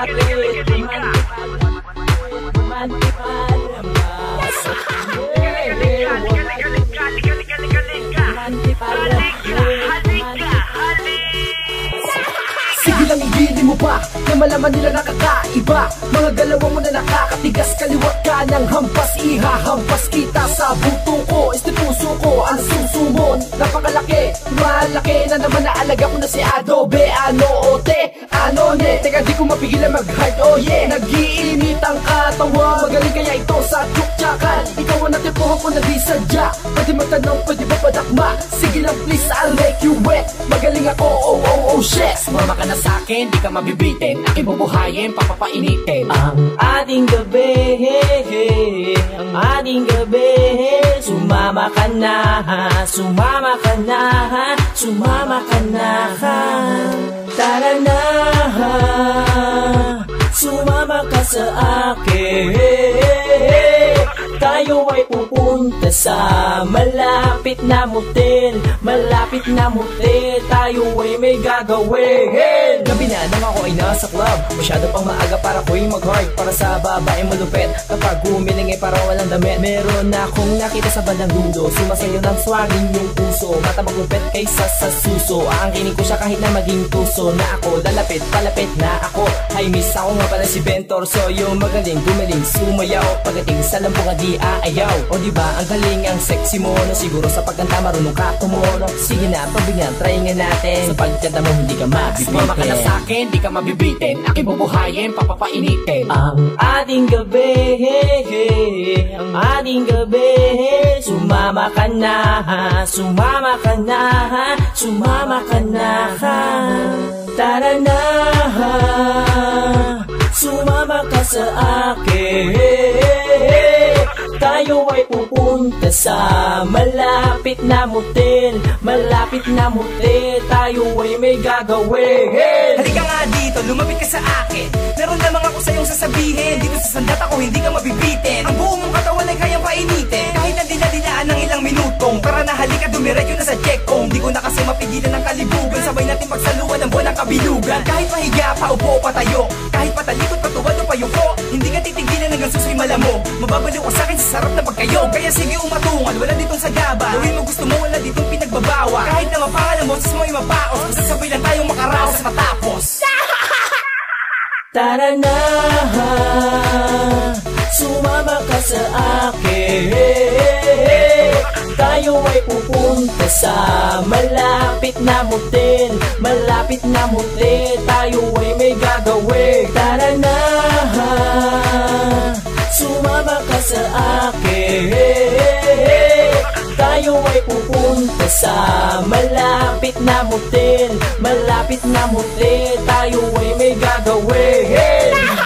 Sige lang, ibili mo ba na malaman nila nakakaiba? Mga galawa mo na nakakatigas, kaliwat ka ng hampas. Ihahampas kita sa buto ko, este puso ko ang susumon. Napakalaki, malaki na naman, naalaga ko na si Adobe. Ano ote, ano ne, teka di ko mapigilan mag-hard, oh yeah. Nag-iinit ang katawan, magaling kaya ito sa tsuktsakan. Ikaw ang natipuhan ko na di sadya, pwede magtanong, pwede ba padakma? Sige lang please, I'll make you wet. Magaling ako, oh oh oh shit. Sumama ka na sa'kin, di ka mabibitin. Aking bubuhayin, papapainitin ang ating gabi, ang ating gabi. Sumama ka na, sumama ka na, sumama ka na. Tara na, sumama ka sa akin. Tayo ay pupunta sa malapit na motel, malapit na motel. Tayo ay may gagawin. Gabi na nang ako ay nasa club, masyado pang maaga para ko'y mag-hard. Para sa babae malupit, kapag gumiling ay parang walang damit. Meron na akong nakita sa bandang dulo, sumasayo ng swaging yung puso. Mata magupit kaysa sa suso, aangkinin ko siya kahit na maging tuso. Na ako lalapit, palapit na ako. Ay miss, ako nga pala si Bentor. So yung magaling, gumaling, sumayaw. Pagdating sa lampungan di aayaw. O diba, ang galing, ang sexy mo. No, siguro sa pagkanta marunong ka tumuno. Sige na, pabigyan, try nga natin. Sa pagkanta mo hindi ka mabibitin. Sumama ka na sa'kin, di ka mabibitin. Aking bubuhayin, papapainitin ang ating gabi, ang ating gabi. Sumama ka na, sumama ka na, sumama ka na. Tara na, sumama ka sa akin. Tayo ay pupunta sa malapit na motel, malapit na motel. Tayo ay may gagawin. Halika nga dito, lumapit ka sa akin. Meron lamang ako sa iyong sasabihin. Dito sa sandat ako hindi ka mabibitin. Ang buong mong katawan ay kayang painitin, kahit na dila-dilaan ng ilang minutong. Para na halika, dumiretso na sa check-on. Di ko na kasi mapigilan ng kalibugan. Sabay natin pagsaluan ng buwan ng kabilugan. Kahit mahiga, paupo, patayo, kahit patalikod, patuwad o payuko, hindi ka titigilan hanggang susay malamog. Mababaliw ka sa'kin sa sarap na pagkayo. Kaya sige umatungan, wala ditong sagaba. Gawin mo gusto mo, wala ditong pinagbabawa. Kahit na mapangalan mo, sus mo ay mapaos. Basta sabay lang tayong makaraos at matapos. Tara na, sumama ka sa akin. Tayo ay pupunta sa malapit na motel, malapit na motel. Tayo ay may gagawin. Tara na, sumama ka sa akin. Tayo ay pupunta sa malapit na motel, malapit na motel. Tayo ay may gagawin.